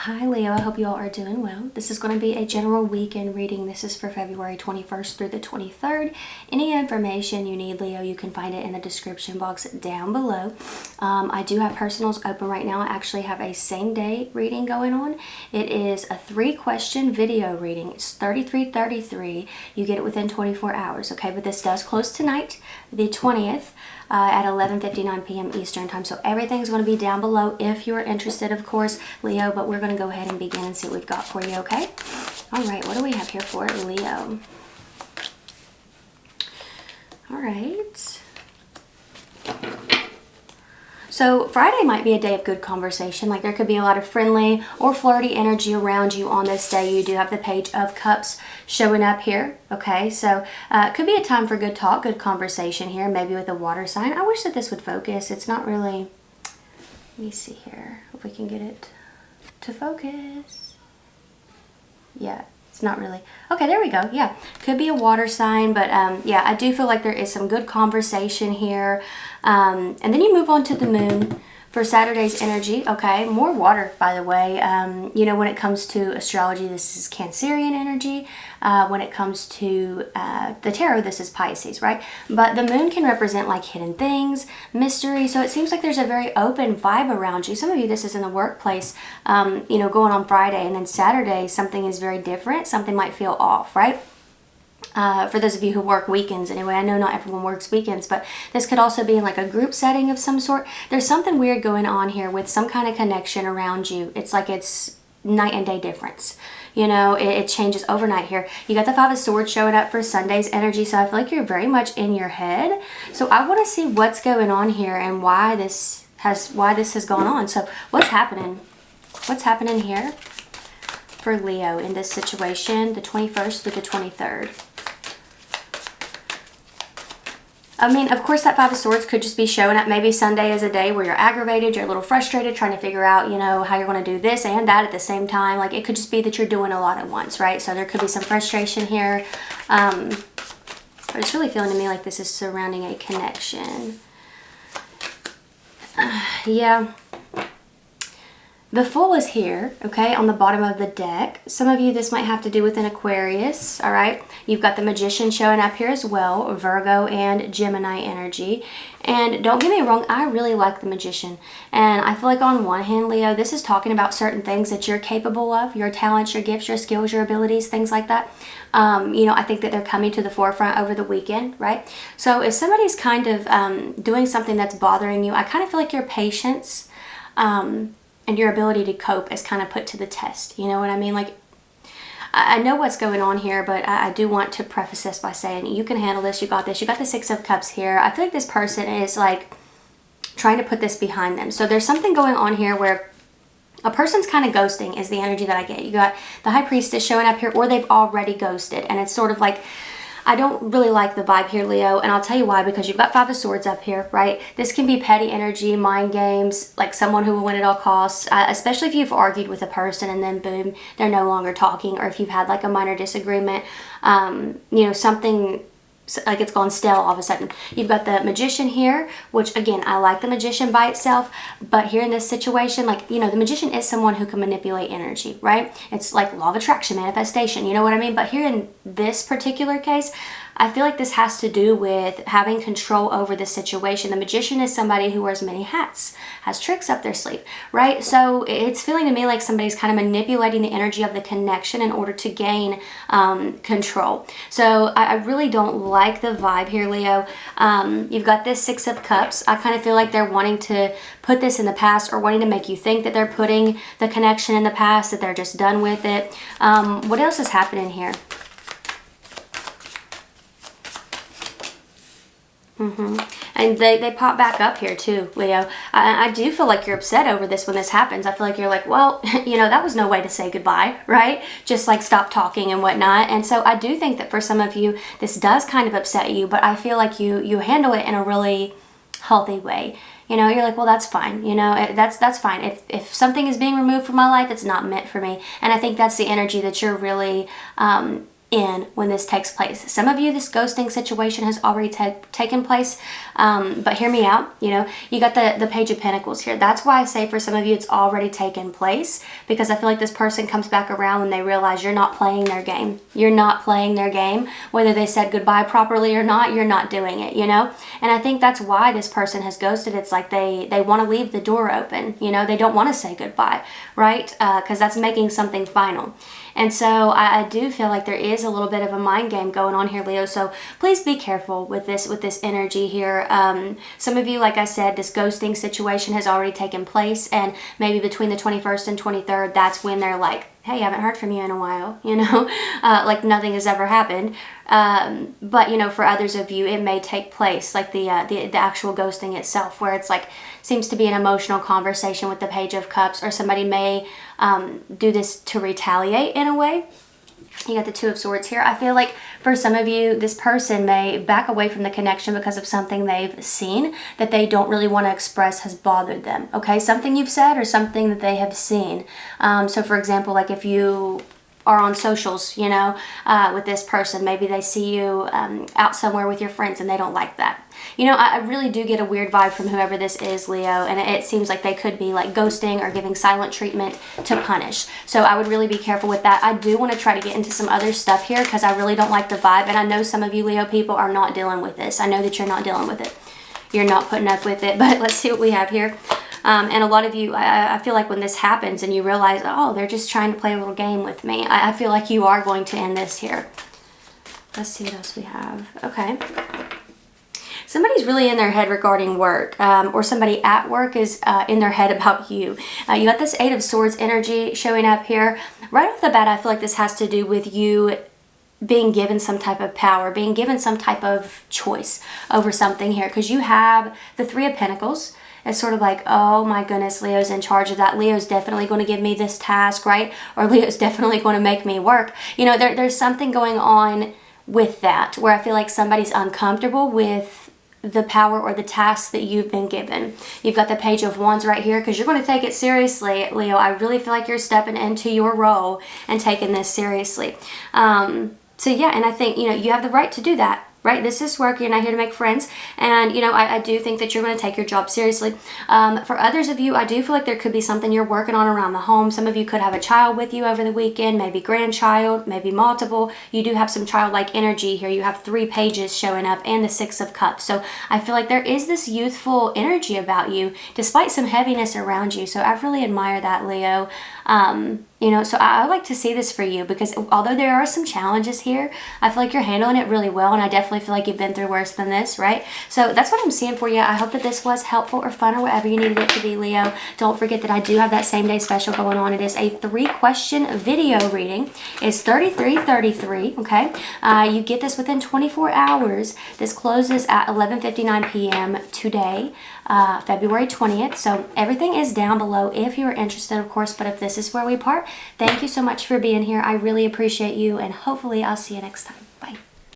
Hi Leo, I hope you all are doing well. This is going to be a general weekend reading. This is for February 21st through the 23rd. Any information you need, Leo, you can find it in the description box down below. I do have personals open right now. I actually have a same day reading going on. It is a 3-question video reading. It's $33.33. You get it within 24 hours, okay? But this does close tonight, the 20th. At 11:59 p.m. Eastern time. So everything's going to be down below if you're interested, of course, Leo. But we're going to go ahead and begin and see what we've got for you, okay? All right, what do we have here for Leo? All right. So Friday might be a day of good conversation. Like there could be a lot of friendly or flirty energy around you on this day. You do have the Page of Cups showing up here. Okay, so it could be a time for good talk, good conversation here, maybe with a water sign. I wish that this would focus. It's not really, let me see here if we can get it to focus. Yeah. It's not really. Okay, there we go. Yeah, could be a water sign, but yeah, I do feel like there is some good conversation here. And then you move on to the moon for Saturday's energy. Okay, more water, by the way. You know, when it comes to astrology, this is Cancerian energy. When it comes to the tarot, this is Pisces, right? But the moon can represent like hidden things, mystery. So it seems like there's a very open vibe around you. Some of you, this is in the workplace, you know, going on Friday, and then Saturday, something is very different. Something might feel off, right? For those of you who work weekends anyway, I know not everyone works weekends, but this could also be in like a group setting of some sort. There's something weird going on here with some kind of connection around you. It's like it's night and day difference. You know, it changes overnight here. You got the Five of Swords showing up for Sunday's energy, so I feel like you're very much in your head. So I want to see what's going on here and why this has gone on. So what's happening? What's happening here for Leo in this situation, the 21st through the 23rd? I mean, of course, that Five of Swords could just be showing up. Maybe Sunday is a day where you're aggravated, you're a little frustrated, trying to figure out, you know, how you're going to do this and that at the same time. Like, it could just be that you're doing a lot at once, right? So there could be some frustration here. But it's really feeling to me like this is surrounding a connection. Yeah. The Fool is here, okay, on the bottom of the deck. Some of you, this might have to do with an Aquarius, all right? You've got the Magician showing up here as well, Virgo and Gemini energy. And don't get me wrong, I really like the Magician. And I feel like on one hand, Leo, this is talking about certain things that you're capable of, your talents, your gifts, your skills, your abilities, things like that. You know, I think that they're coming to the forefront over the weekend, right? So if somebody's kind of doing something that's bothering you, I kind of feel like your patience, and your ability to cope is kind of put to the test. You know what I mean? Like, I know what's going on here, but I do want to preface this by saying you can handle this. You got this. You got the Six of Cups here. I feel like this person is like trying to put this behind them. So there's something going on here where a person's kind of ghosting is the energy that I get. You got the High Priestess showing up here, or they've already ghosted. And it's sort of like, I don't really like the vibe here, Leo, and I'll tell you why, because you've got Five of Swords up here, right? This can be petty energy, mind games, like someone who will win at all costs, especially if you've argued with a person and then boom, they're no longer talking, or if you've had like a minor disagreement, you know, something like it's gone stale all of a sudden. You've got the Magician here, which again, I like the Magician by itself, but here in this situation, like, you know, the Magician is someone who can manipulate energy, right? It's like law of attraction, manifestation, you know what I mean? But here in this particular case, I feel like this has to do with having control over the situation. The Magician is somebody who wears many hats, has tricks up their sleeve, right? So it's feeling to me like somebody's kind of manipulating the energy of the connection in order to gain control. So I really don't like the vibe here, Leo. You've got this Six of Cups. I kind of feel like they're wanting to put this in the past, or wanting to make you think that they're putting the connection in the past, that they're just done with it. What else is happening here? And they pop back up here too, Leo. I do feel like you're upset over this when this happens. I feel like you're like, well, you know, that was no way to say goodbye, right? Just like stop talking and whatnot. And so I do think that for some of you, this does kind of upset you, but I feel like you handle it in a really healthy way. You know, you're like, well, that's fine. You know, that's fine. If something is being removed from my life, it's not meant for me. And I think that's the energy that you're really in when this takes place. Some of you, this ghosting situation has already taken place, but hear me out. You know, you got the Page of Pentacles here. That's why I say for some of you it's already taken place, because I feel like this person comes back around when they realize you're not playing their game. You're not playing their game. Whether they said goodbye properly or not, you're not doing it, you know? And I think that's why this person has ghosted. It's like they want to leave the door open, you know? They don't want to say goodbye, right? Because that's making something final. And so I do feel like there is a little bit of a mind game going on here, Leo. So please be careful with this energy here. Some of you, like I said, this ghosting situation has already taken place, and maybe between the 21st and 23rd, that's when they're like, hey, I haven't heard from you in a while, you know, like nothing has ever happened. But, you know, for others of you, it may take place, like the actual ghosting itself, where it's like, seems to be an emotional conversation with the Page of Cups, or somebody may do this to retaliate in a way. You got the Two of Swords here. I feel like for some of you, this person may back away from the connection because of something they've seen that they don't really want to express has bothered them. Okay, something you've said or something that they have seen. So for example, like if you are on socials, you know, with this person, maybe they see you out somewhere with your friends and they don't like that. You know, I really do get a weird vibe from whoever this is, Leo, and it seems like they could be like ghosting or giving silent treatment to punish. So I would really be careful with that. I do want to try to get into some other stuff here because I really don't like the vibe, and I know some of you Leo people are not dealing with this. I know that you're not dealing with it. You're not putting up with it, but let's see what we have here. And a lot of you, I feel like when this happens and you realize, oh, they're just trying to play a little game with me, I feel like you are going to end this here. Let's see what else we have. Okay. Somebody's really in their head regarding work, or somebody at work is in their head about you. You got this Eight of Swords energy showing up here. Right off the bat, I feel like this has to do with you being given some type of power, being given some type of choice over something here, because you have the Three of Pentacles. It's sort of like, oh my goodness, Leo's in charge of that. Leo's definitely going to give me this task, right? Or Leo's definitely going to make me work. You know, there's something going on with that where I feel like somebody's uncomfortable with the power or the task that you've been given. You've got the Page of Wands right here because you're going to take it seriously, Leo. I really feel like you're stepping into your role and taking this seriously. So yeah, and I think, you know, you have the right to do that. Right? This is work. You're not here to make friends. And, you know, I do think that you're going to take your job seriously. For others of you, I do feel like there could be something you're working on around the home. Some of you could have a child with you over the weekend, maybe grandchild, maybe multiple. You do have some childlike energy here. You have 3 pages showing up and the Six of Cups. So I feel like there is this youthful energy about you, despite some heaviness around you. So I really admire that, Leo. You know, so I like to see this for you because although there are some challenges here, I feel like you're handling it really well, and I definitely feel like you've been through worse than this, right? So that's what I'm seeing for you. I hope that this was helpful or fun or whatever you needed it to be, Leo. Don't forget that I do have that same day special going on. It is a 3-question video reading. It's $33.33, okay? You get this within 24 hours. This closes at 11:59 p.m. today, February 20th. So everything is down below if you are interested, of course, but if this is where we part, thank you so much for being here. I really appreciate you, and hopefully I'll see you next time. Bye.